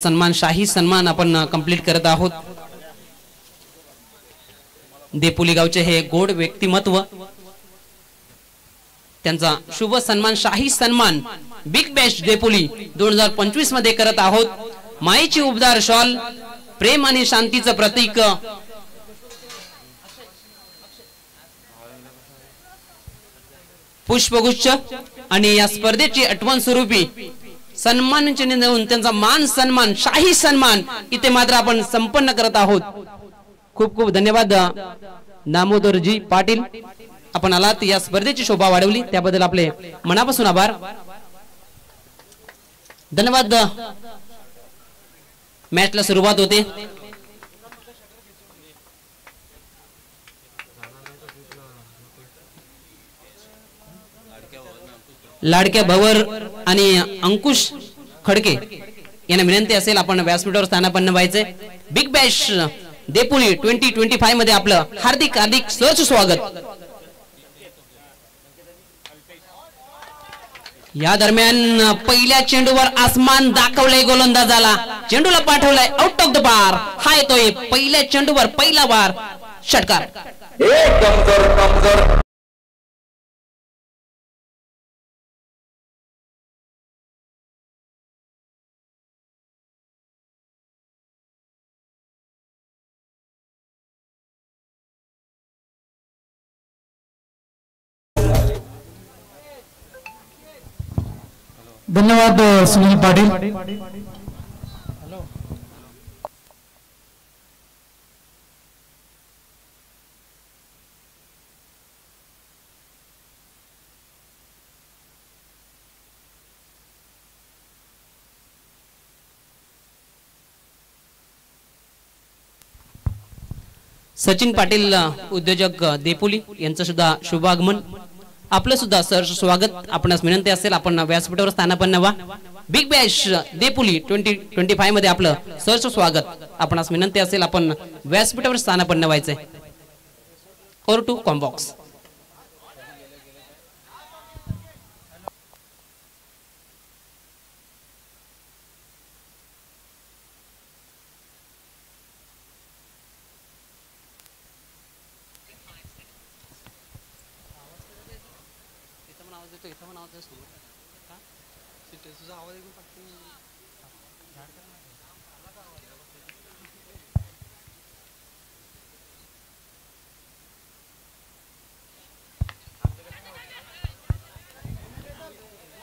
सन्मान शाही सन्मान आपण कंप्लीट करत आहोत। देपुली गावचे हे गोड व्यक्तिमत्व त्यांचा शुभ सन्मान शाही सन्मान बिग बॅश देपुली 2025 मध्ये करत आहोत। मायेची उबदार शॉल प्रेम आणि शांतीचं प्रतीक पुष्पगुच्छ आणि या स्पर्धेची आठवण स्वरूपी सन्मान चिन्ह देऊन त्यांचा मान सन्मान शाही सन्मान इथे मात्र आपण संपन्न करत आहोत। खूप खूप धन्यवाद दामोदरजी पाटील, आपण आलात या स्पर्धेची शोभा वाढवली त्याबद्दल आपले मनापासून आभार धन्यवाद। मॅचला सुरुवात होते। लाडक्या भवर आणि अंकुश खडके यांना विनंती असेल आपण व्यासपीठावर स्थानापन्न व्हायचे। बिग बॅश देपुली 2025 मध्ये आपलं हार्दिक हार्दिक सहर्ष स्वागत। या दरम्यान पहिल्या चेंडूवर आसमान दाखवलंय गोलंदाजाला, चेंडूला पाठवलाय आउट ऑफ द बार। हा येतोय पहिल्या चेंडूवर पहिला बार षटकार। धन्यवाद सुनील पाटील। सचिन पाटील उद्योजक देपुली यांचं सुद्धा शुभागमन, आपलं सुद्धा सहर्ष स्वागत। आपणास विनंती असेल आपण व्यासपीठावर स्थानापन्न व्हा। बिग बॅश देपुली 2025 मध्ये आपलं सहर्ष स्वागत। आपणास विनंती असेल आपण व्यासपीठावर स्थानापन्न व्हायचे। और टू कॉम्बॉक्स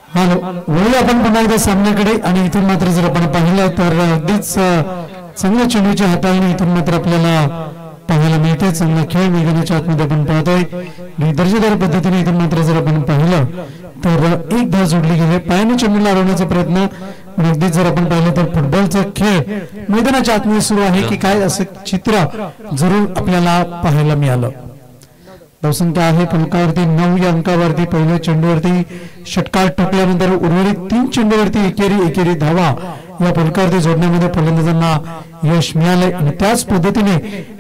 हॅलो, वळूया आपण पुन्हा एकदा सामन्याकडे। आणि इथून मात्र जर आपण पाहिलं तर अगदीच चांगल्या चेंडूची हाताळणी इथून मात्र आपल्याला पाहायला मिळते। चांगला खेळ मैदानाच्या आतमध्ये आपण पाहतोय आणि दर्जेदार पद्धतीने इथून मात्र जर आपण पाहिलं तर एक धाव जोडली गेली, पायाने चेंडूला अडवण्याचा प्रयत्न। अगदीच जर आपण पाहिलं तर फुटबॉलचा खेळ मैदानाच्या आतमध्ये सुरू आहे की काय असं चित्र जरूर आपल्याला पाहायला मिळालं। धावसंख्या आहे फलकावरती 9 या अंकावरती। पहिल्या चेंडूवरती षटकार टाकल्यानंतर उर्वरित 3 चेंडूवरती एकेरी धावा या फलकावरती जोडण्यामध्ये फलंदाजांना यश मिळाले आणि त्याच पद्धतीने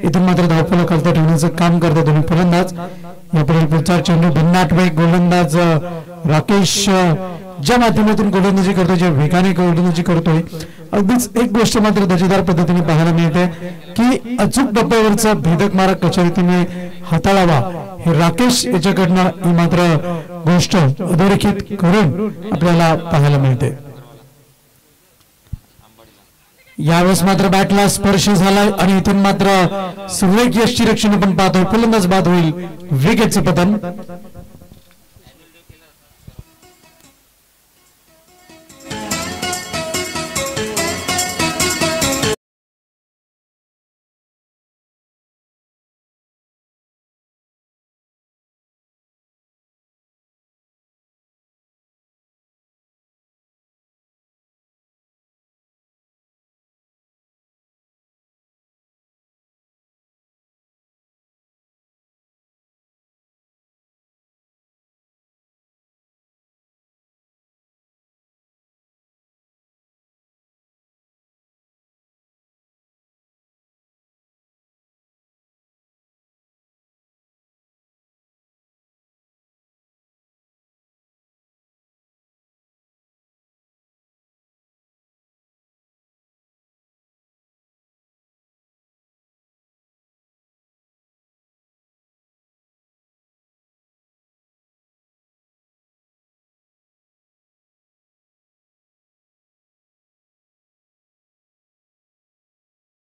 इथून मात्र धावफलक खालती ठेवण्याचं काम करतात दोन्ही फलंदाज। यापुढील पुढचा चेंडू भन्नाट वेग गोलंदाज राकेश ज्या माध्यमातून गोलंदाजी करतोय, ज्या वेगाने गोलंदाजी करतोय, अगदीच एक गोष्ट मात्र दर्जेदार पद्धतीने पाहायला मिळते की अचूक डब्यावरचा भेदक मारा कशा रीतीने हाताळावा हे राकेश याच्याकडनं ही मात्र गोष्ट अधोरेखित करून आपल्याला पाहायला मिळते। यावेळेस मात्र बॅटला स्पर्श झालाय आणि इथून मात्र सुरेख यशची रक्षण आपण पाहतोय। फलंदाज बाद होईल, विकेटचं पतन।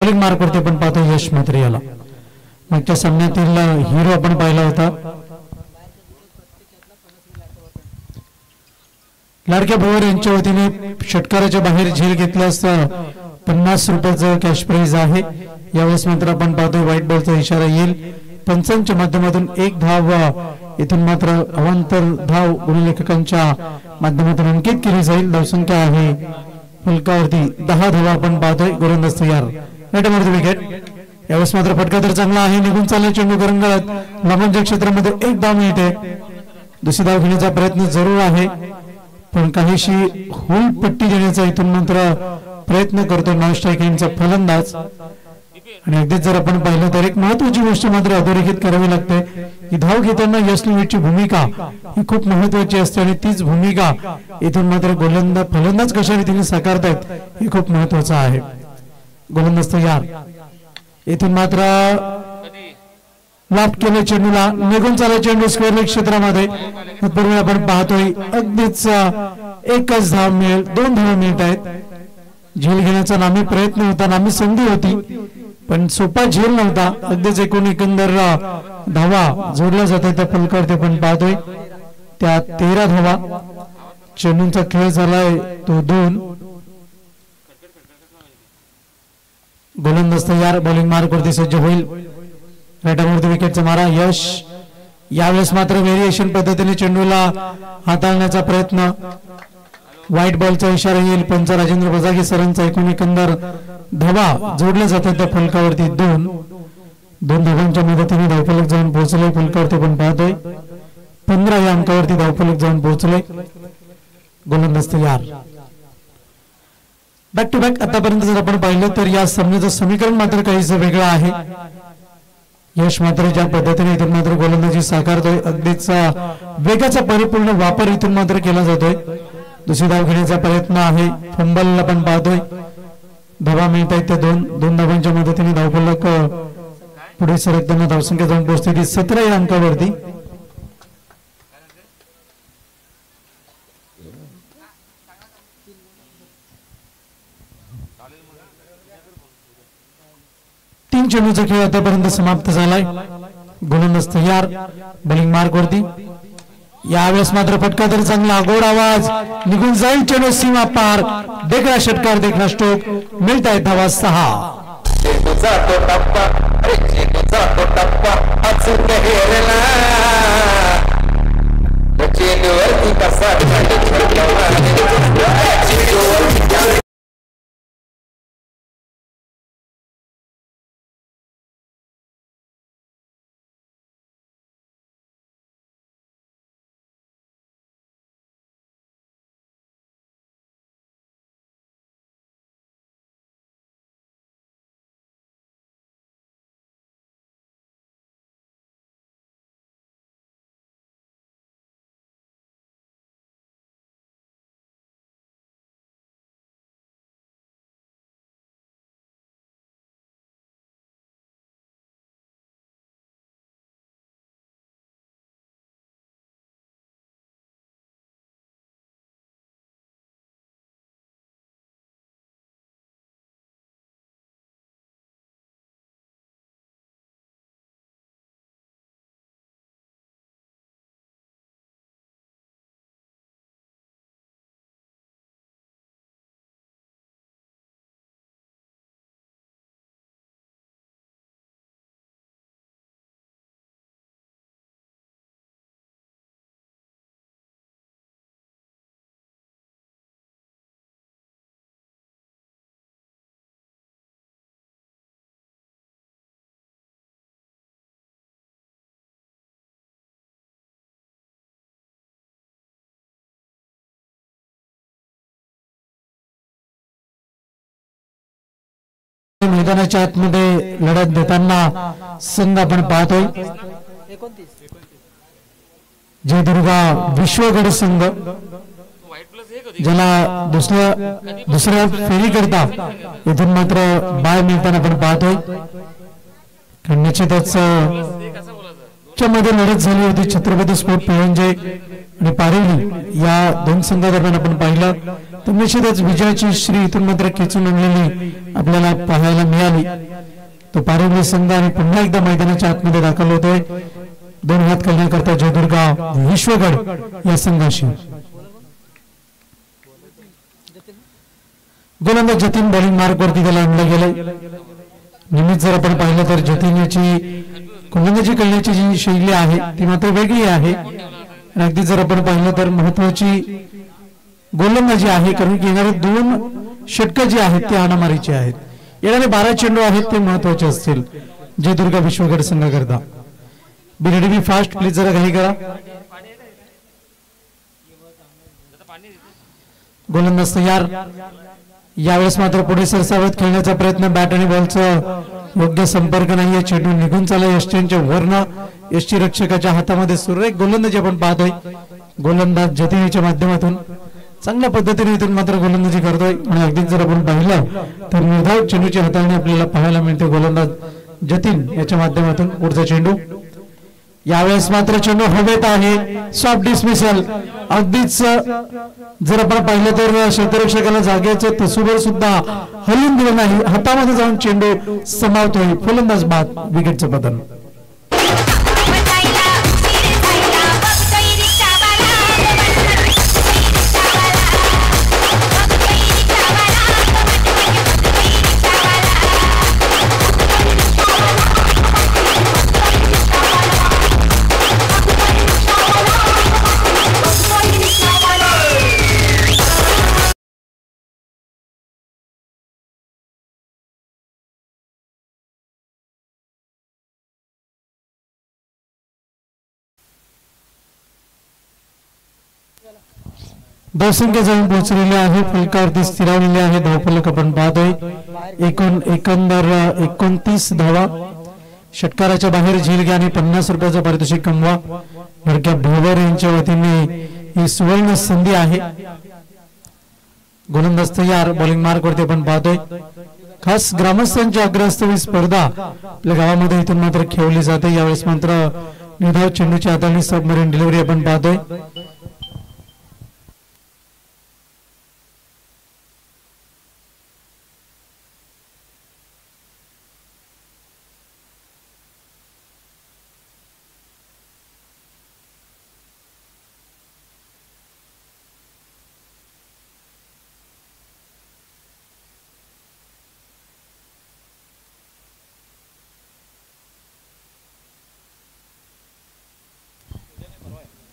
बॉलिंग मार्क वरती आपण पाहतो यश म्हात्रे याला. मागच्या सामन्यातील हिरो आपण पाहिला होता. लाडक्या भोवर यांच्या वतीने षटकाराच्या बाहेर झेल घेतल्यास 50 रुपयाचं कॅश प्राइज आहे. यावेळेस मात्र आपण पाहतोय व्हाईट बॉलचा इशारा येईल. पंचांच्या माध्यमातून एक धाव इथून मात्र अवांतर धाव गुणलेखकांच्या माध्यमातून अंकित केली जाईल. धावसंख्या आहे फलकावरती 10 धावा आपण पाहतोय. गोलंदाज तयार. नेटवरती विकेट. यावेळेस मात्र फटका तर चांगला आहे. निघून चालले चेंडू करंगळत लांबच्या क्षेत्रामध्ये एक धाव मिळते. दुसरी धाव घेण्याचा प्रयत्न जरूर आहे पण काहीशी होल पट्टी देण्याचा इथून मात्र प्रयत्न करतो नॉन स्ट्रायकिंगचा फलंदाज. आणि अगदीच जर आपण पाहिलं तर एक महत्वाची गोष्ट मात्र अधोरेखित करावी लागते की धाव घेताना यशनुवीची भूमिका ही खूप महत्वाची असते आणि तीच भूमिका इथून मात्र फलंदाज कशा रीतीने साकारतायत हे खूप महत्वाचं आहे. गोलंदाज तयार. इथून मात्र लाभ केले चेंडूला. निघून चालला चेंडू स्क्वेअर लेग क्षेत्रामध्ये. तत्पूर्वी आपण पाहतोय अगदीच एकच धाव मिळेल. 2 धावा मिळत आहेत. झेल घेण्याचा नामी प्रयत्न होता, नामी संधी होती पण सोपा झेल नव्हता. अगदीच एकंदर धावा जोडल्या जात आहेत त्या फलकावरती आपण पाहतोय. त्या 13 धावा. चेंडूंचा खेळ झालाय तो 2. गोलंदाज तयार. बॉलिंग मार्क वरती सज्ज होईल. राईटवरती विकेटचा मारा. यश यावेळेस मात्र व्हेरिएशन पद्धतीने चेंडूला हाताळण्याचा प्रयत्न. व्हाईट बॉलचा इशारा येईल. पंच राजेंद्र बजागे सरांचा एकंदर धावा जोडल्या जातात त्या फलकावरती 2 धावांच्या मदतीने धावफलक जाऊन पोहोचले. फलकावरती आपण पाहतोय 15 या अंकावरती धावफलक जाऊन पोहोचले. गोलंदाज तयार. Back to back. आतापर्यंत जर आपण पाहिलं तर या सामन्याचं समीकरण मात्र काहीसं वेगळं आहे. यश मात्र ज्या पद्धतीने इथून मात्र गोलंदाजी साकारतोय अगदीच वेगाचा परिपूर्ण वापर इथून मात्र केला जातोय. दुसरी धाव घेण्याचा प्रयत्न आहे. फंबल आपण पाहतोय. धावा मिळत आहेत त्या 2 धावांच्या मदतीने धावफलक पुढे सरकताना धावसंख्या जाऊन पोहोचते ती 17 या अंकावरती. तीन चेंडूचा खेळ आतापर्यंत समाप्त झालाय. गोलंदाज तयार. बॉलिंग मार्क वरती. यावेळेस मात्र फटका तर चांगला. गोड आवाज. निघून जाईल चेंडू सीमा पार. देखणा षटकार, देखणा स्ट्रोक. मिळत आहेत धावा 6. मैदानाच्या आतमध्ये लढत देताना संघ आपण पाहतोय जयदुर्गा विश्वगड संघ, ज्याला दुसऱ्या फेरी करता इथून मात्र बाय मिळताना आपण पाहतोय. निश्चितच मध्ये लढत झाली होती छत्रपती स्पोर्ट पिळंजे आणि पारेली या दोन संघादरम्यान आपण पाहिलं. तर निश्चितच विजयाची श्री इथून मात्र खेचून आणलेली आपल्याला पाहायला मिळाली. तो पारिवली संघ आणि पुन्हा एकदा मैदानाच्या आतमध्ये दाखल होतोय दोन हात करण्याकरता जयदुर्गा विश्वगड या संघाशी. गोलंदाज जतीन बॉलिंग मार्क वरती त्याला आणलं गेलंय. निमित्त जर आपण पाहिलं तर जतीन याची गोलंदाजी करण्याची जी शैली आहे ती मात्र वेगळी आहे. अगदी जर आपण पाहिलं तर महत्वाची गोलंदाजी आहे कारण की येणारे 2 षटकं जी आहेत ती हाणामारीची आहेत. येणारे 12 चेंडू आहेत ते महत्वाचे असतील जयदुर्गा विश्वगड संघाकरता. बी फास्ट प्लीज जरा घाई करा. गोलंदाज तयार. यावेळेस मात्र पुढे सरसावत खेळण्याचा प्रयत्न. बॅट आणि बॉलचा योग्य संपर्क नाहीये. चेंडू निघून चालला यष्टींच्या वरनं. यष्टी रक्षकाच्या हातामध्ये सुरेख गोलंदाजी आपण पाहतोय. गोलंदाज जतीनच्या माध्यमातून चांगल्या पद्धतीने इथून मात्र गोलंदाजी करतोय आणि अगदीच जर आपण पाहिलं तर निर्धाव चेंडूची हाताळणी आपल्याला पाहायला मिळते गोलंदाज जतीन याच्या माध्यमातून. पुढचा चेंडू यावेळेस मात्र चेंडू हवेत आहे. Soft dismissal. अगदीच जर आपण पाहिलं तर क्षेत्ररक्षकाला जागेचं तसूभर सुद्धा हलून दिलं नाही. हातामध्ये जाऊन चेंडू समावतोय. फलंदाज बाद. विकेटचं पतन. धावसंख्या जाऊन पोहोचलेली आहे. फलकावरती स्थिरावलेली आहे. धावफलक आपण पाहतोय. एकंदर 29 धावा. षटकाराच्या बाहेर झेल घ्या आणि 50 रुपयाचं पारितोषिक कमवा. लडक्या भोवर यांच्या वतीने ही सुवर्ण संधी आहे. गोलंदाज तयार. बॉलिंग मार्क वरती आपण पाहतोय. खास ग्रामस्थांच्या अग्रस्थानी स्पर्धा आपल्या गावामध्ये इथून मात्र खेळली जाते. यावेळेस मात्र निर्धाव चेंडूची हाताळणी सबमरीन डिलिव्हरी आपण पाहतोय.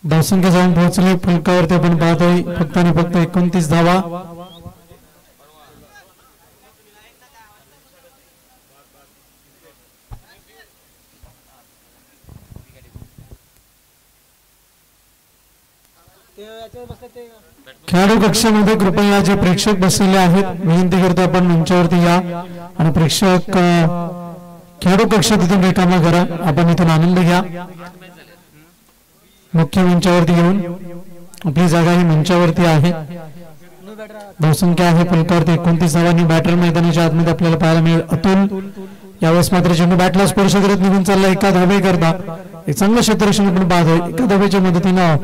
धावसंख्या जाऊन पोहोचली. फलकावरती आपण पाहतोय फक्त आणि फक्त 29 धावा. खेळाडू कक्षामध्ये कृपया जे प्रेक्षक बसलेले आहेत विनंती करतो आपण मंचावरती या आणि प्रेक्षक खेळाडू कक्ष तिथून रिकामा करा. आपण इथून आनंद घ्या. मुख्य मंचावरती येऊन आपली जागा ही मंचावरती आहे. धावसंख्या आहे फलकावरती 29 धावांनी. बॅटर मैदानाच्या आतमध्ये आपल्याला पाहायला मिळेल अतुल. यावेळेस मात्र चेंडू बॅटला स्पर्श करत निघून चालला. एका धावे करता एक चांगलं क्षेत्ररक्षण आपण पाहतोय. एका धावेच्या मदतीनं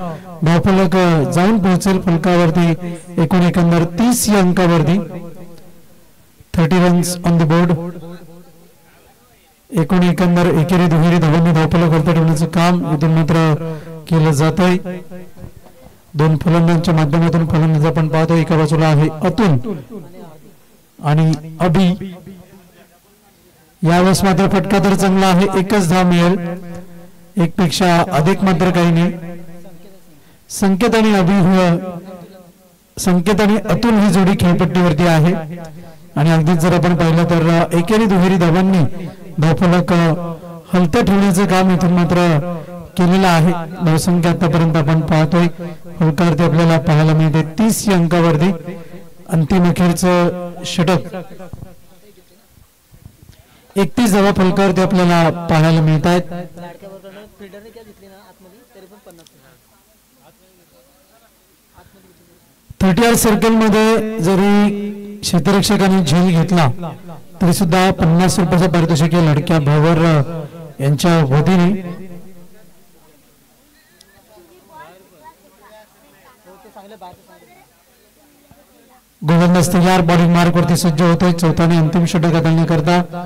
धावफलक जाऊन पोहोचेल फलकावरती. एकंदर 30 या अंकावरती 30 रन्स ऑन द बोर्ड. एकंदर एकेरी दुहेरी धावांनी धावफलक वरती ठेवण्याचं काम इथून मात्र केलं जात आहे. 2 फलंदाजांच्या माध्यमातून फलंदाज आपण पाहतो. एका बाजूला आहे अतुल आणि अभि. यावेळेस मात्र फटका तर चांगला आहे. 1च धाव मिळेल. 1 पेक्षा अधिक मात्र काही नाही. संकेत आणि संकेत आणि अतुल ही जोडी खेळपट्टीवरती आहे आणि अगदीच जर आपण पाहिलं तर एकेरी दुहेरी धावांनी धावफलक हलतं ठेवण्याचं काम इथून मात्र केलेलं आहे. धावसंख्या आतापर्यंत आपण पाहतोय फलकावरती आपल्याला पाहायला मिळते 30 या अंकावरती. अंतिम अखेरचं षटक 31 धावा फलकावरती आपल्याला पाहायला मिळत आहेत. 30 सर्कल मध्ये जरी क्षेत्ररक्षकाने झेल घेतला तरी सुद्धा 50 रुपयाचं पारितोषिक लडक्या भावर यांच्या वतीने गोलंदाज तयार, बॉलिंग मार्क वरती सज्ज होतोय. चौथा आणि अंतिम षटक हाताळण्याकरता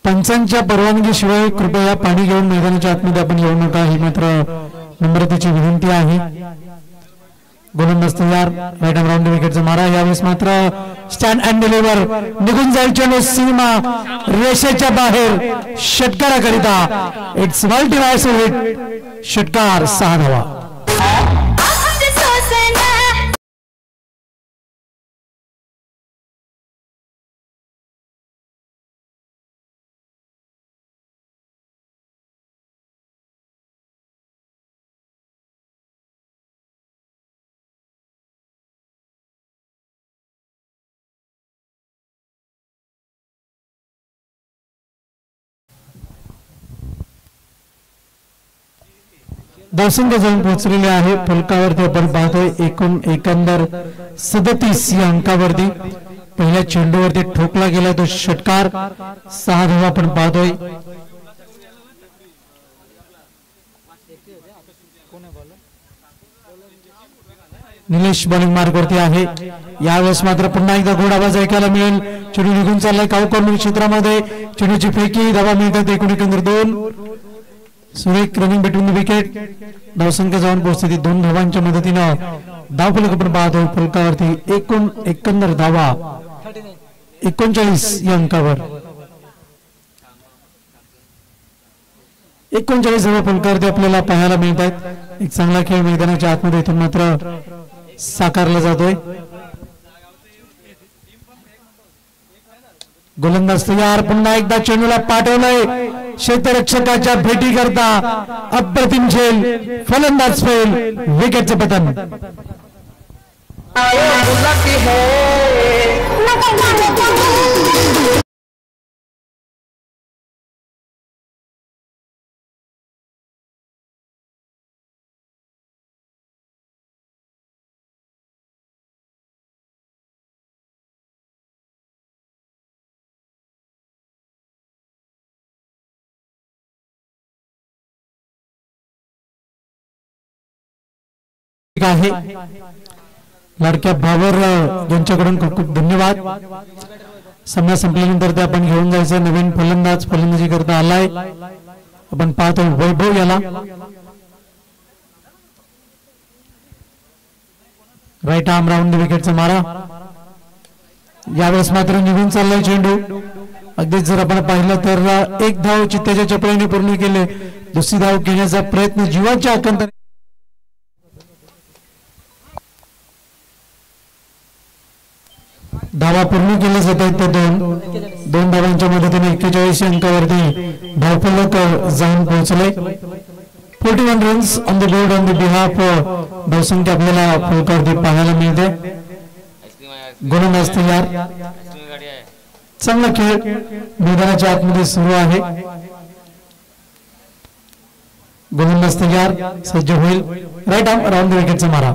पंचांच्या परवानगीशिवाय कृपया पाणी घेऊन मैदानाच्या आतमध्ये आपण येऊ नका, ही मात्र नम्रतेची विनंती आहे. गोलंदाज तयार, राईट आर्म राऊंड विकेटचा मारा. यावेळेस मात्र स्टँड अँड डिलिव्हर निघून जायचे सीमा रेषेच्या बाहेर षटकाराकरिता. इट्स मल्टीवायसर हिट, षटकार 6 धावा. धावसंख्या जाऊन पोहोचलेले आहे. फलकावरती आपण पाहतोय एकंदर 37 या अंकावरती. पहिल्या चेंडूवरती ठोकला गेला तो षटकार. 6 धावा आपण पाहतोय. निलेश बॉलिंग मार्क वरती आहे. यावेळेस मात्र पुन्हा एकदा गोड आवाज ऐकायला मिळेल. चेंडू निघून चाललाय काऊ कॉर्नर क्षेत्रामध्ये. चेंडूची फेकी, धावा मिळतात एकंदर 2. सुरेख रनिंग बिटवीन द विकेट. धावसंख्या जाऊन पोहोचते 2 धावांच्या मदतीनं. धावफलक आपण पाहतो फलकावरती एकंदर धावा 39 या अंकावर. 39 धावा फलकावरती आपल्याला पाहायला मिळत आहेत. एक चांगला खेळ मैदानाच्या आतमध्ये इथून मात्र साकारला जातोय. गोलंदाज तयार, पुन्हा एकदा चेंडूला पाठवलंय क्षेत्ररक्षकाच्या भेटी करता. अप्रतिम झेल, फलंदाज फेल, विकेटचं पतन. आहे लाडक्या भावर यांच्याकडून खूप खूप धन्यवाद. सामना संपल्यानंतर ते आपण घेऊन जायचं. नवीन फलंदाज फलंदाजी करता आलाय. आपण पाहतो वैभव याला. राईट आर्म राऊंड विकेटचा मारा. यावेळेस मात्र निघून चाललाय चेंडू. अगदीच जर आपण पाहिलं तर एक धाव चित्त्याच्या चपळीने पूर्ण केले. दुसरी धाव घेण्याचा प्रयत्न जीवाच्या आकांताने. धावा पूर्ण केले जात आहेत. त्या दोन धावांच्या मदतीने 41 अंकावरती धावफलक जाऊन पोहोचले. 41 runs on the board on the behalf. धावसंख्या आपल्याला फलकावरती पाहायला मिळते. गोलंदाज तयार, चांगला खेळ मैदानाच्या आतमध्ये सुरू आहे. गोलंदाज तयार, सज्ज होईल. राईट आर्म राऊंड विकेटचा मारा.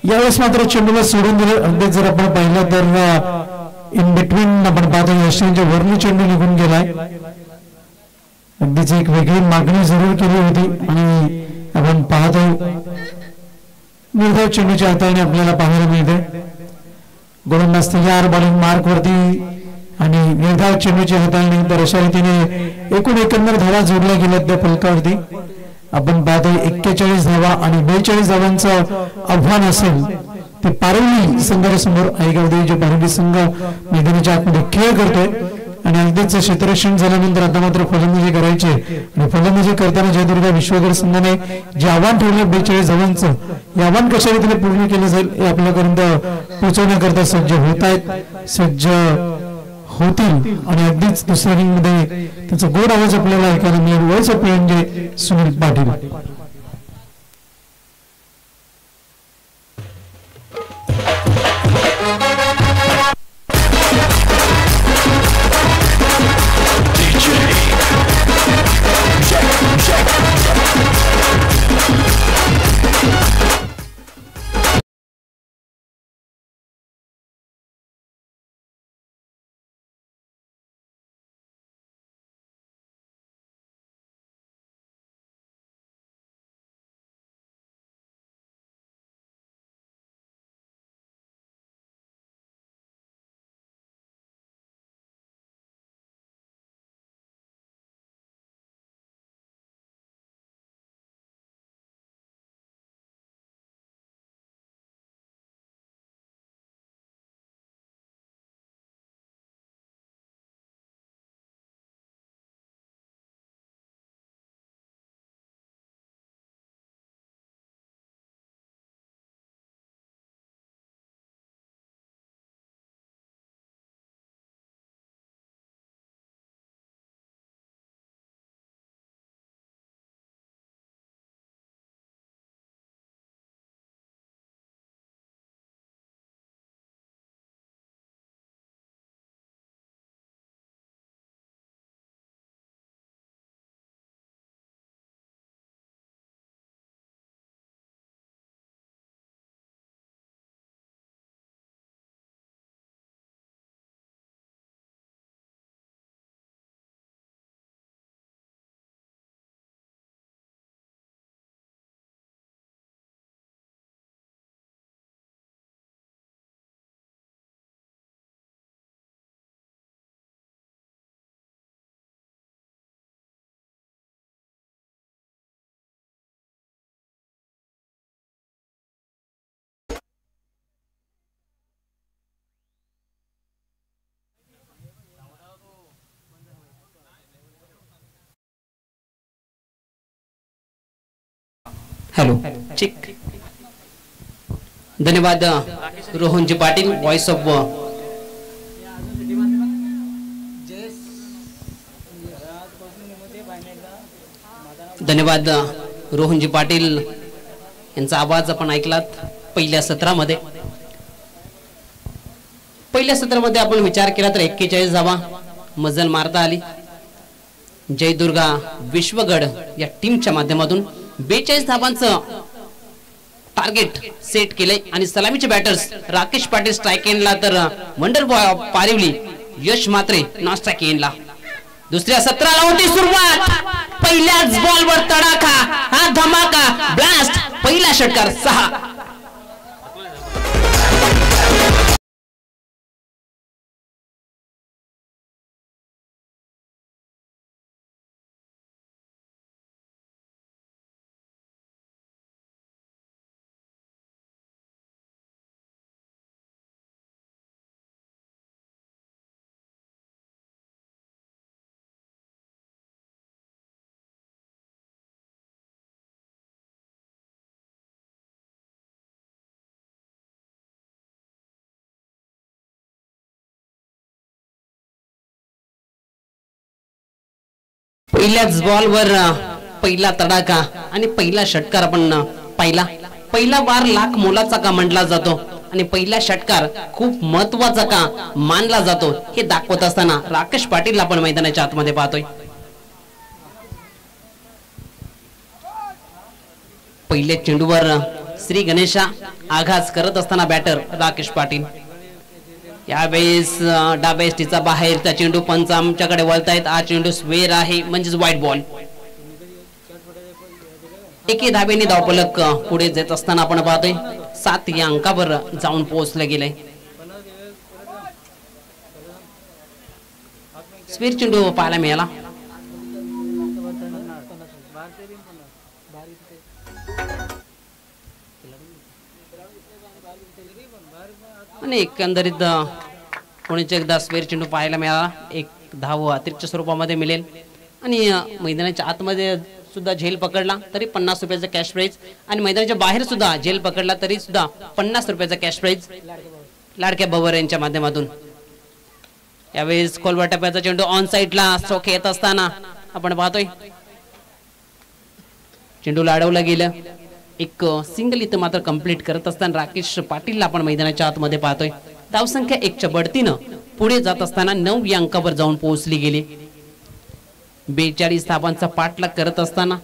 यावेळेस मात्र चेंडूला सोडून दिले. अगदी जर आपण पाहिलं तर इन बिटवीन आपण पाहतो यशांच्या वरणी चेंडू निघून गेलाय. अगदीच एक वेगळी मागणी जरूर केली होती आणि आपण पाहतो निर्धाव चेंडूच्या हाताने आपल्याला पाहायला मिळते. गोलंदाज तयार, बॉलिंग मार्क वरती आणि निर्धाव चेंडूच्या हाताने. तर अशा रीतीने एकंदर धावा जोडल्या गेल्यात त्या फलकावरती. आपण पाहतो 41 धावा आणि 42 धावांचं आव्हान असेल ते पारवली संघासमोर. आईगावदेवी जे पारवली संघ मैदानाच्या आतमध्ये खेळ करतोय आणि अगदीच क्षेत्ररक्षण झाल्यानंतर आता मात्र फलंदाजी करायचे. आणि फलंदाजी करताना जयदुर्गा विश्वगड संघाने जे आव्हान ठेवलं 42 धावांचं, हे आव्हान कशा रीतीने पूर्ण केलं जाईल हे आपल्यापर्यंत पोहोचवण्याकरता सज्ज होत आहेत, सज्ज होतील. आणि अगदीच दुसऱ्या इनिंग मध्ये त्याचा गोड आवाज आपल्याला ऐकायला मिळेल. वयचं म्हणजे सुनील पाटील. Hello check. धन्यवाद रोहनजी पाटील व्हॉइस ऑफ धन्यवाद रोहनजी पाटील यांचा आवाज आपण ऐकलात. पहिल्या सत्रामध्ये आपण विचार केला तर 41 धावा मजल मारता आली. जयदुर्गा विश्वगड या टीमच्या माध्यमातून 42 धावांचं टार्गेट सेट केले आणि सलामीचे बॅटर्स राकेश पाटील स्ट्राइक एंडला तर wonder boy of Parivali Yash Matre non strike एंडला. दुसऱ्या सत्राला होती सुरुवात. पहिल्याच बॉलवर तडाखा, हा धमाका ब्लास्ट. पहिला षटकार 6. पहिल्याच बॉलवर पहिला तडाखा आणि पहिला षटकार आपण पाहिला. पहिला वार लाख मोलाचा का म्हटला जातो आणि पहिला षटकार खूप महत्वाचा का मानला जातो हे दाखवत असताना राकेश पाटील आपण मैदानाच्या आतमध्ये पाहतोय. पहिल्या चेंडूवर श्री गणेशा आघात करत असताना बॅटर राकेश पाटील. यावेळेस डाबेस्टीचा बाहेरचा चेंडू पंच आमच्याकडे वळतायत. हा चेंडू स्वेर आहे म्हणजेच वाईट बॉल. एके धाब्याने धावफलक पुढे जात असताना आपण पाहतोय 7 या अंकावर जाऊन पोहोचले गेले. स्वेर चेंडू पाहायला मिळाला. आणि एकंदरीत कोणीच एकदा स्वेर चेंडू पाहायला मिळाला. 1 धाव अतिरिक्त स्वरूपामध्ये मिळेल आणि मैदानाच्या आतमध्ये सुद्धा झेल पकडला तरी 50 रुपयाचा कॅश प्राइज आणि मैदानाच्या बाहेर सुद्धा झेल पकडला तरी सुद्धा 50 रुपयाचा कॅश प्राइज लाडक्या बबर यांच्या माध्यमातून. यावेळेस खोलवा टप्प्याचा चेंडू ऑन साइडला स्ट्रोक येत असताना आपण पाहतोय चेंडू लाडवला गेलं. एक सिंगल इथं मात्र कंप्लीट करत असताना राकेश पाटील आपण मैदानाच्या आतमध्ये पाहतोय. धावसंख्या 1 च्या बढतीनं पुढे जात असताना 9 या अंकावर जाऊन पोहोचली गेली. 42 धावांचा पाठलाग करत असताना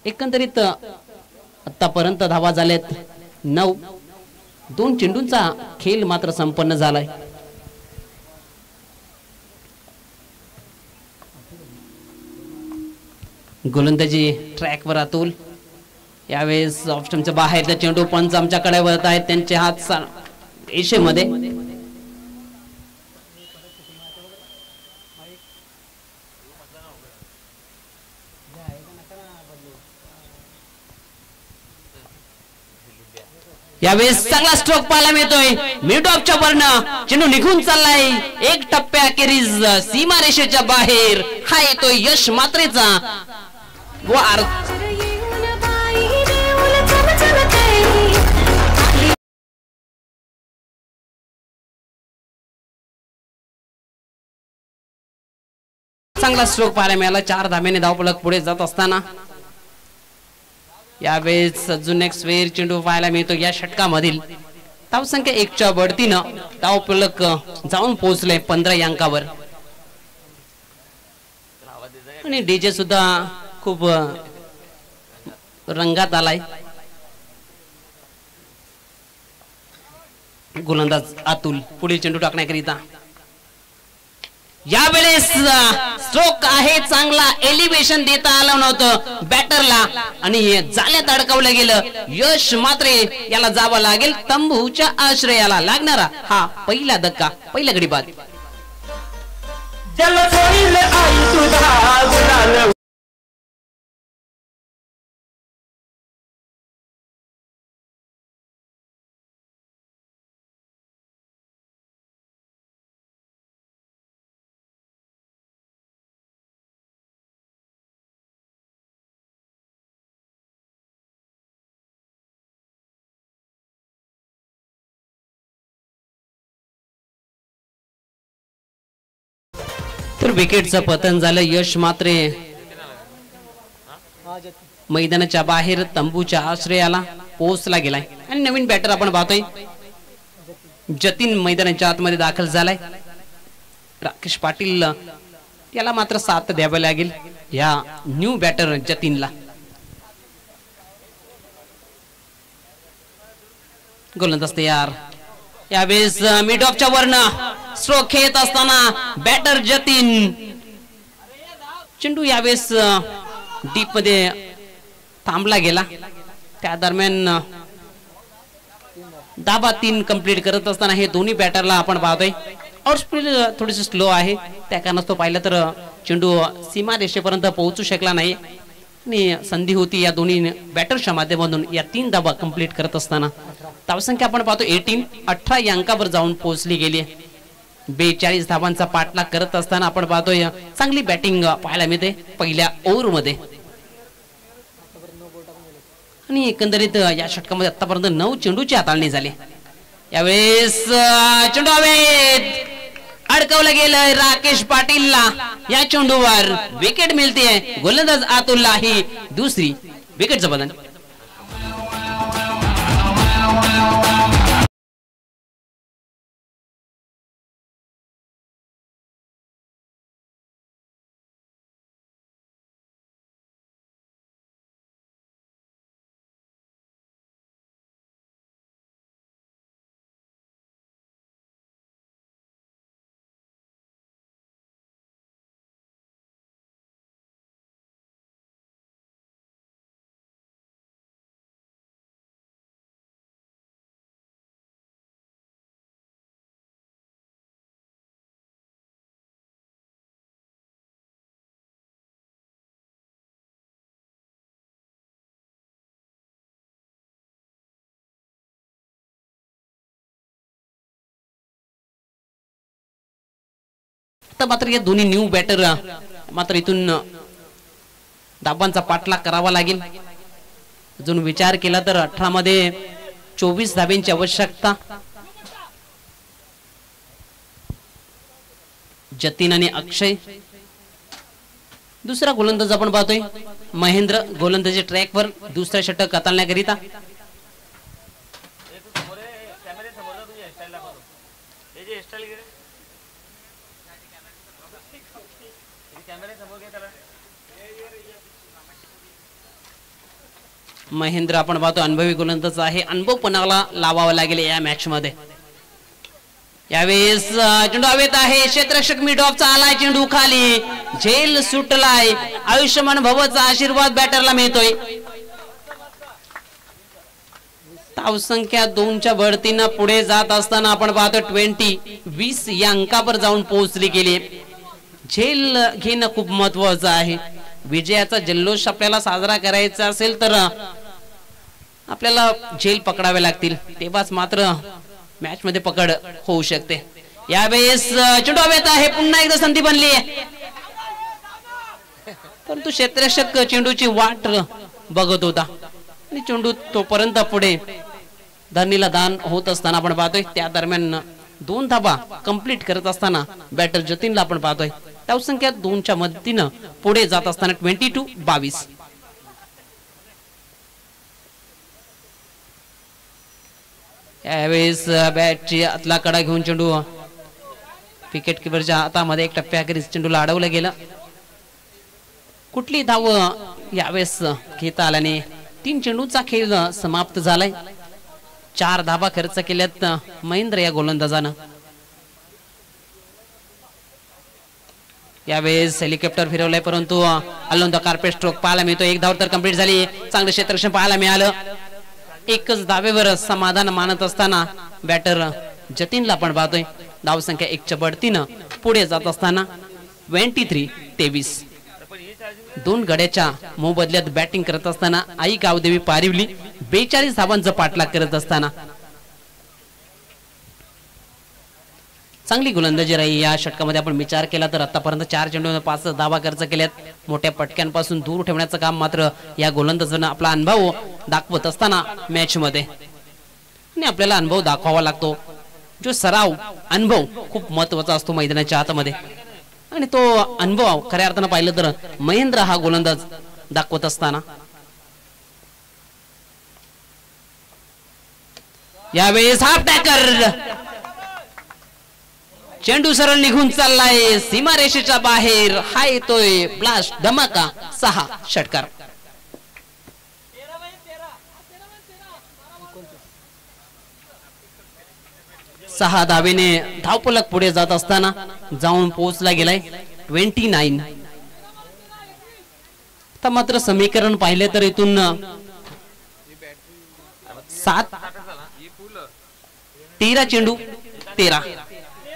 एकंदरीत आतापर्यंत धावा झाल्यात 9. 2 चेंडूंचा खेळ मात्र संपन्न झालाय. गोलंदाजी ट्रॅकवर अतुल. यावेळेस ऑप्शनच्या बाहेरचा चेंडू पंच आमच्याकडे वळत आहेत. त्यांचे हात रेषेमध्ये. यावेळेस चांगला स्ट्रोक पाहायला मिळतोय. मिड ऑफच्या वरन चेंडू निघून चाललाय. 1 टप्प्या अखेरीस सीमा रेषेच्या बाहेर हा येतोय यश मात्रेचा वार. चांगला स्ट्रोक पाहायला मिळाला. 4 धाब्याने धावफलक पुढे जात असताना यावेळेस अजून एक स्वेर चेंडू पाहायला मिळतो. या षटकामधील धावसंख्या 1 च्या बढतीनं धावफलक जाऊन पोहोचले 15 या अंकावर आणि डीजे सुद्धा खूप रंगात आलाय. गोलंदाज अतुल पुढील चेंडू टाकण्याकरिता. यावेळेस स्ट्रोक आहे चांगला. एलिव्हेशन देता आलं नव्हतं बॅटरला आणि जाळ्यात अडकवलं गेलं. यश मात्रे याला जावं लागेल. तंबूच्या आश्रयाला लागणारा हा पहिला धक्का, पहिला गडी बाद. तर विकेटचं पतन झालं. यश मात्रे मैदानाच्या बाहेर तंबूच्या आश्रयाला पोहोचला गेलाय आणि नवीन बॅटर आपण पाहतोय जतीन मैदानाच्या आतमध्ये दाखल झालाय. राकेश पाटील याला मात्र साथ द्यावी लागेल या न्यू बॅटर जतीनला. गोलंदाज तयार. यावेळेस मिड ऑफच्या वरन स्ट्रोक खेळत असताना बॅटर जतीन. चेंडू यावेळेस डीप मध्ये थांबला गेला. त्या दरम्यान धाबा 3 कंप्लीट करत असताना हे दोन्ही बॅटरला आपण पाहतोय आउट स्पीड थोडीशी स्लो आहे. त्या कारणास्तव पाहिलं तर चेंडू सीमा रेषेपर्यंत पोहोचू शकला नाही आणि संधी होती या दोन्ही बॅटरच्या माध्यमातून या 3 धाबा कंप्लीट करत असताना. धावसंख्या आपण पाहतो 18 या अंकावर जाऊन पोहोचली गेली. 42 धावांचा पाठलाग करत असताना आपण पाहतोय चांगली बॅटिंग पाहायला मिळते पहिल्या ओव्हर मध्ये आणि एकंदरीत या षटकामध्ये आतापर्यंत 9 चेंडूची हाताळणी झाली. यावेळेस चेंडू हवेत अडकवलं गेलं राकेश पाटीलला. या चेंडूवर विकेट मिळते. गोलंदाज अतुलला ही दुसरी विकेटचं बदल. मात्र या दोन्ही न्यू बॅटर मात्र इथून धाबांचा पाठलाग करावा लागेल. अजून विचार केला तर 18 मध्ये 24 धाब्यांची आवश्यकता. जतीन आणि अक्षय. दुसरा गोलंदाज आपण पाहतोय महेंद्र गोलंदाजी ट्रॅकवर दुसरा षटक हाताळण्याकरिता. महेंद्र आपण पाहतो अनुभवी गोलंदाज आहे. अनुभव पणाला लावावा लागेल या मॅच मध्ये. यावेळेस चेंडू हवेत आहे. क्षेत्ररक्षक मिड ऑफचा आलाय. चेंडू खाली झेल सुटलाय. आयुष्यमान भवचा आशीर्वाद बॅटरला मिळतोय. धावसंख्या 2च्या बढतीनं पुढे जात असताना आपण पाहतो 20 या अंकावर जाऊन पोहोचली गेली. झेल घेणं खूप महत्वाचं आहे. विजयाचा जल्लोष आपल्याला साजरा करायचा असेल तर आपल्याला झेल पकडावे लागतील. तेव्हाच मात्र मॅच मध्ये पकड होऊ शकते. यावेळेस चेंडू हवेत आहे. पुन्हा एकदा संधी बनली परंतु क्षेत्ररक्षक चेंडूची वाट बघत होता आणि चेंडू तोपर्यंत पुढे धरणीला दान होत असताना आपण पाहतोय. त्या दरम्यान 2 धाबा कंप्लीट करत असताना बॅटर जतीनला आपण पाहतोय. धावसंख्या 2च्या मदतीनं पुढे जात असताना 22. यावेळेस बॅटची आतला कडा घेऊन चेंडू विकेट किपरच्या हातामध्ये एक टप्प्याखेरीज चेंडूला अडवलं गेलं. कुठली धाव यावेळेस घेता आल्याने 3 चेंडूचा खेळ समाप्त झालाय. 4 धाबा खर्च केल्यात महेंद्र या गोलंदाजानं. यावेळेस हेलिकॉप्टर फिरवलंय परंतु अलोन द कार्पेट स्ट्रोक पाहायला मिळतो. 1 धाव तर कंप्लीट झाली. चांगलं क्षेत्ररक्षण पाहायला मिळालं. एकच धावेवर समाधान मानत असताना बॅटर जतीनला आपण पाहतोय. धावसंख्या 1च्या बढतीनं पुढे जात असताना 23. 2 गड्याच्या मोबदल्यात बॅटिंग करत असताना आई गावदेवी पारिवली 42 धावांचा पाठलाग करत असताना चांगली गोलंदाजी राही. या षटकामध्ये आपण विचार केला तर आतापर्यंत 4 चेंडूंवर 5 धावा खर्च केल्यात. मोठ्या पटक्यांपासून दूर ठेवण्याचं काम मात्र या गोलंदाजानं आपला अनुभव दाखवत असताना मॅच मध्ये आणि आपल्याला अनुभव दाखवावा लागतो. जो सराव अनुभव खूप महत्वाचा असतो मैदानाच्या आतमध्ये. आणि तो अनुभव खऱ्या अर्थानं पाहिलं तर महेंद्र हा गोलंदाज दाखवत असताना यावेळेस हाफ टॅकर, चेंडू सरळ निघून चाललाय सीमारेषेच्या बाहेर. हा येतोय ब्लास्ट, धमाका, 6 षटकार. सहा धावेने धावफलक पुढे जात असताना जाऊन पोहोचला गेलाय 29. तर मात्र समीकरण पाहिले तर इथून 7 13 चेंडू 13.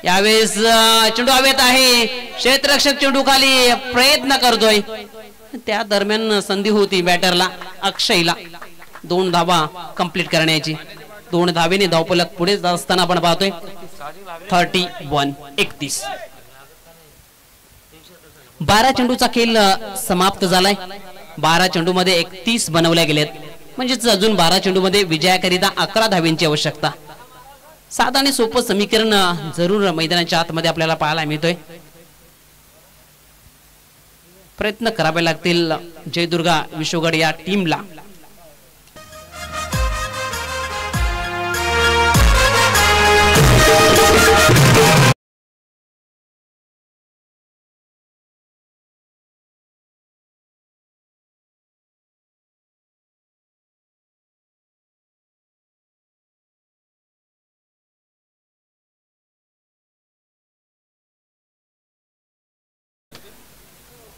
यावेळेस चेंडू हवेत आहे, क्षेत्ररक्षक चेंडू खाली प्रयत्न करतोय. त्या दरम्यान संधी होती बॅटरला अक्षयला 2 धावा कंप्लीट करण्याची. 2 धावेने धावफलक पुढे जात असताना आपण पाहतोय 31-31. 12 चेंडूचा खेळ समाप्त झालाय. 12 चेंडू मध्ये 31 बनवल्या गेलेत, म्हणजेच अजून 12 चेंडू मध्ये विजयाकरिता 11 धावेंची आवश्यकता. साधं आणि सोपं समीकरण जरूर मैदानाच्या आतमध्ये आपल्याला पाहायला मिळतोय. प्रयत्न करावे लागतील जयदुर्गा विश्वगड या टीमला.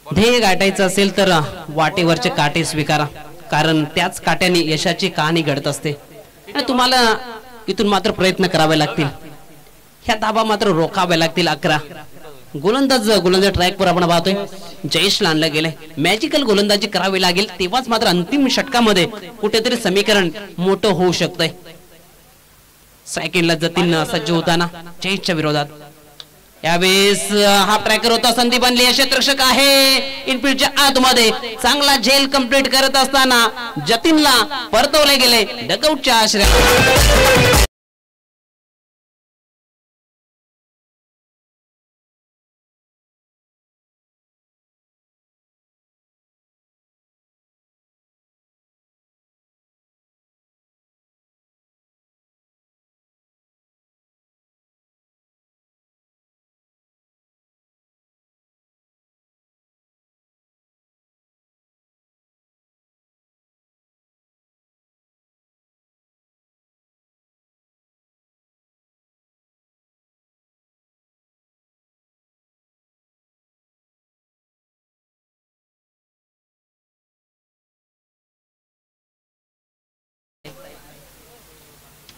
ध्येय गाठायचं असेल तर वाटेवरचे काटे स्वीकारा, कारण त्याच काट्याने यशाची कहाणी घडत असते. आणि तुम्हाला इथून मात्र प्रयत्न करावे लागतील. ह्या धाबा मात्र रोखावे लागतील. 11 गोलंदाज ट्रॅकवर आपण पाहतोय जयेशला आणलं गेलंय. मॅजिकल गोलंदाजी करावी लागेल, तेव्हाच मात्र अंतिम षटकामध्ये कुठेतरी समीकरण मोठं होऊ शकतंय. सेकंडला जतीन सज्ज होताना जयेशच्या विरोधात. यावेळेस हा ट्रॅकर होता, संधी बनली. क्षेत्ररक्षक आहे इनफिल्डच्या आतमध्ये, चांगला झेल कंप्लीट करत असताना जतीनला परतवले गेले डगआउटच्या आश्रयात.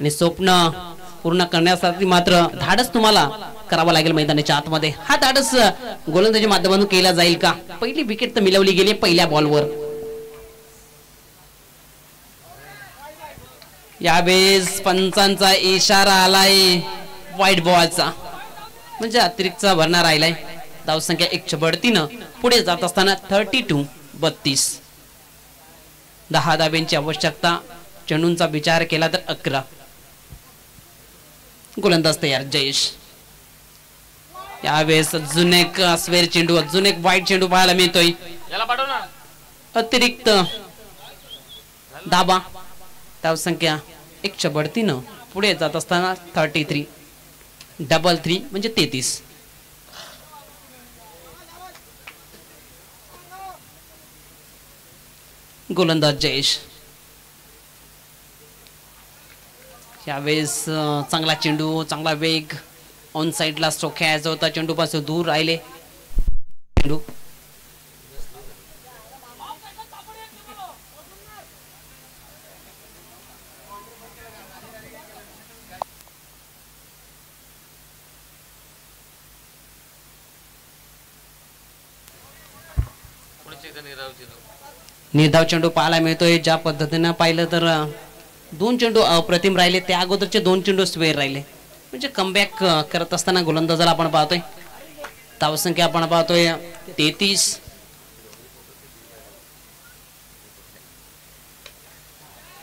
आणि स्वप्न पूर्ण करण्यासाठी मात्र धाडस तुम्हाला करावं लागेल मैदानाच्या आतमध्ये. हा धाडस गोलंदाजीच्या माध्यमातून केला जाईल का? पहिली विकेट तर मिळवली गेली पहिल्या बॉलवर. यावेळेस पंचांचा इशारा आलाय वाईट बॉलचा, म्हणजे अतिरिक्तचा भरणार राहिलाय. धावसंख्या 1 बढतीनं पुढे जात असताना 32-32. 10 धाब्यांची आवश्यकता. चेंडूंचा विचार केला तर 11. गोलंदाज तयार जयेश. यावेळेस अजून एक स्वेर चेंडू, अजून एक वाईट चेंडू पाहायला मिळतोय. अतिरिक्त धाबा. धावसंख्या 1 बढतीनं पुढे जात असताना 33-33 म्हणजे 33. गोलंदाज जयेश. यावेळेस चांगला चेंडू, चांगला वेग. ऑन साइडला स्ट्रोक खेळायचा होता, चेंडू पासून दूर राहिले चेंडू. निर्धाव चेंडू पाहायला मिळतोय. ज्या पद्धतीने पाहिलं तर 2 चेंडू अप्रतिम राहिले, त्या अगोदरचे 2 चेंडू स्वेर राहिले. म्हणजे कमबॅक करत असताना गोलंदाजाला आपण पाहतोय. धावसंख्या आपण पाहतोय 33.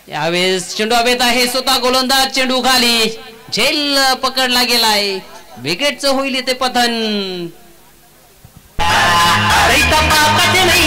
यावेळेस चेंडू हवेत आहे, स्वतः गोलंदाज चेंडू खाली, झेल पकडला गेलाय. विकेटचं होईल इथे पतन. ರೈತಪ್ಪ ಕಥೆನೈ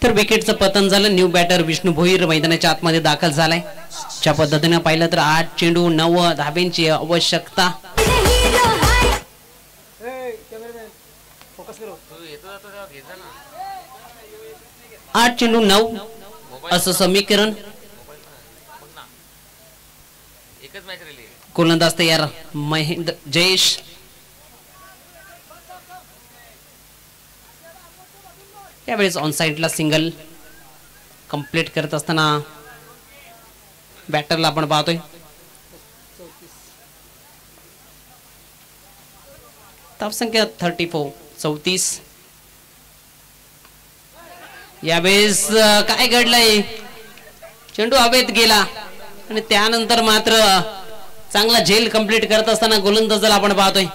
तर विकेटचं पतन झालं. न्यू बॅटर विष्णू भोईर मैदानाच्या आतमध्ये दाखल झालाय. ज्या पद्धतीने पाहिलं तर 8 चेंडू 9 धाब्यांची आवश्यकता. 8 चेंडू 9 असं समीकरण. गोलंदाज तयार महेंद्र जयेश. यावेळेस ऑन साइडला सिंगल कंप्लीट करत असताना बॅटरला आपण पाहतोय. धावसंख्या 34. यावेळेस काय घडलंय, चेंडू हवेत गेला आणि त्यानंतर मात्र चांगला झेल कंप्लीट करत असताना गोलंदाजाला आपण पाहतोय.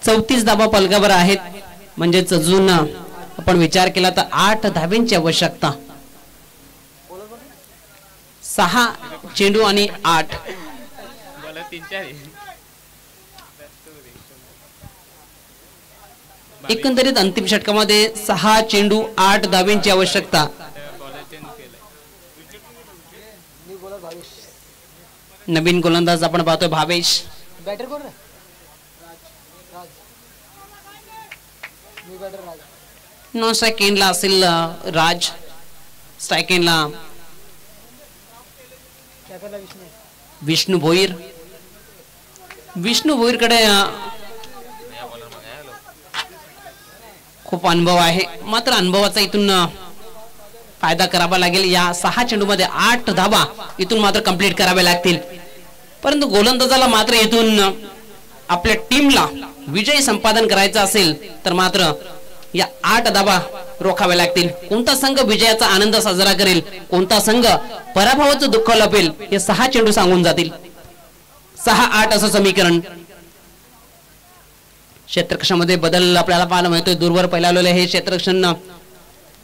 चौतीस धाबा पलकावर आहेत. म्हणजेच अजून आपण विचार केला तर 8 धाब्यांची आवश्यकता. 6 चेंडू आणि 8. एकंदरीत अंतिम षटकामध्ये 6 चेंडू 8 धाब्यांची आवश्यकता. नवीन गोलंदाज आपण पाहतोय भावेश. बॅटर कोण नॉन स्ट्राईक एंडला असेल राज. स्ट्राईक एंडला विष्णू भोईर. विष्णू भोईर कडे खूप अनुभव आहे. मात्र अनुभवाचा इथून फायदा करावा लागेल. या 6 चेंडू मध्ये 8 धाबा इथून मात्र कंप्लीट करावे लागतील. परंतु गोलंदाजाला मात्र इथून आपल्या टीमला विजय संपादन करायचा असेल तर मात्र या 8 धाबा रोखावे लागतील. कोणता संघ विजयाचा आनंद साजरा करेल, कोणता संघ पराभवाचं दुःख लपेल, हे 6 चेंडू सांगून जातील. 6-8 असं समीकरण. क्षेत्ररक्षणामध्ये बदल आपल्याला पाहायला मिळतोय. दूरवर पैलावलेले हे क्षेत्ररक्षण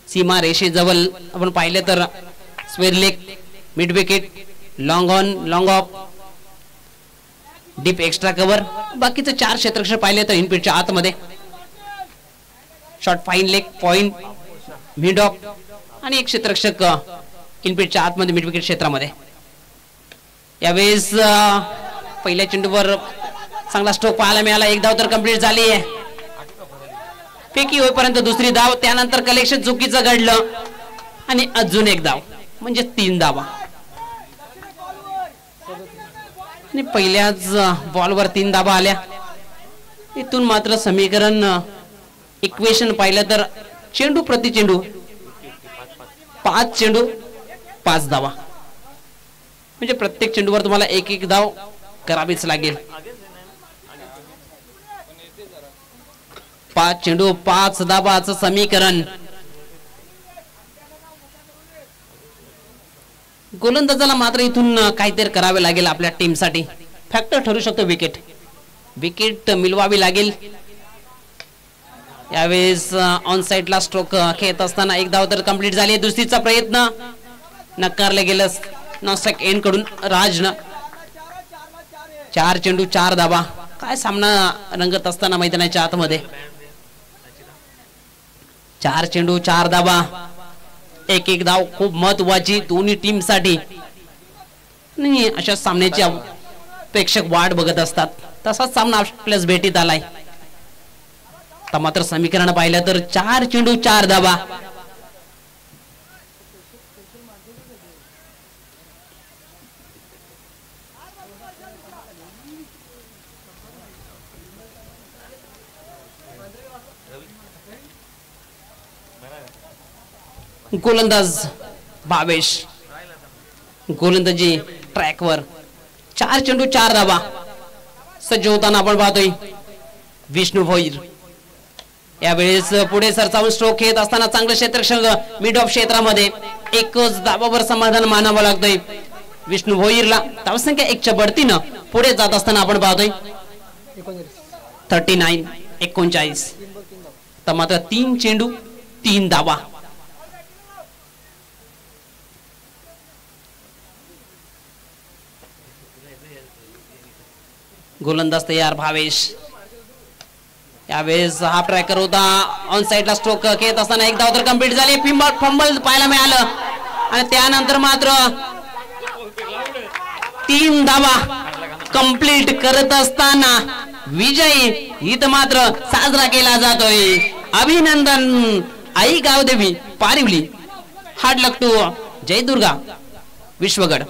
सीमा रेषेजवळ आपण पाहिले तर square leg, mid wicket, long on, long of, deep extra cover. बाकीचे 4 क्षेत्ररक्षण पाहिले तर इनपिटच्या आतमध्ये short fine leg, point, mid of आणि एक क्षेत्ररक्षक इनपिटच्या आतमध्ये मिड विकेट क्षेत्रामध्ये. यावेळेस पहिल्या चेंडूवर चांगला स्ट्रोक पाहायला मिळाला. 1 धाव तर कंप्लीट झाली आहे. फेकी होईपर्यंत दुसरी धाव. त्यानंतर कलेक्शन चुकीचं घडलं आणि अजून 1 धाव म्हणजे 3 धावा. आणि पहिल्याच बॉलवर 3 धावा आल्या. इथून मात्र समीकरण इक्वेशन पाहिलं तर चेंडू प्रति चेंडू 5 चेंडू 5 धावा. म्हणजे प्रत्येक चेंडूवर तुम्हाला 1-1 धाव करावीच लागेल. 5 चेंडू 5 धाबाचं समीकरण. गोलंदाजाला मात्र इथून काहीतरी करावे लागेल आपल्या टीमसाठी. फॅक्टर ठरू शकतो विकेट. विकेट मिळवावी लागेल. यावेळेस ऑन साइडला स्ट्रोक खेळत असताना 1 धाव तर कंप्लीट झाली. दुसरीचा प्रयत्न नकारले गेलं नॉन स्ट्राईक एंड कडून राजनं. 4 चेंडू 4 धाबा. काय सामना रंगत असताना मैदानाच्या आतमध्ये 4 चेंडू 4 धाबा. 1-1 धाव खूप महत्वाची दोन्ही टीम साठी. अशा सामन्याची प्रेक्षक वाट बघत असतात. तसाच सामना आपल्यास भेटीत आलाय. मात्र समीकरण पाहिलं तर 4 चेंडू 4 धाबा. गोलंदाज भावेश, गोलंदाजी ट्रॅकवर, 4 चेंडू 4 धावा. सज्ज होताना आपण पाहतोय विष्णू भोईर. यावेळेस पुढे सरसावून स्ट्रोक घेत असताना चांगलं क्षेत्ररक्षण मिड ऑफ क्षेत्रामध्ये एकच धावावर समाधान मानावं लागतंय विष्णू भोईरला. धावसंख्या 1च्या बढतीनं पुढे जात असताना आपण पाहतोय 39-39. तर मात्र 3 चेंडू 3 धावा. गोलंदाज तयार भावेश. यावेळेस हाफ ट्रॅकर होता, ऑन साइडला स्ट्रोक घेत असताना एक धाव तर कंप्लीट झाली. फंबल पाहायला मिळालं आणि त्यानंतर मात्र 3 धावा कंप्लीट करत असताना विजय इथं मात्र साजरा केला जातोय. अभिनंदन Aai Gavdevi Parivali. Hard luck to Jay Durga विश्वगड.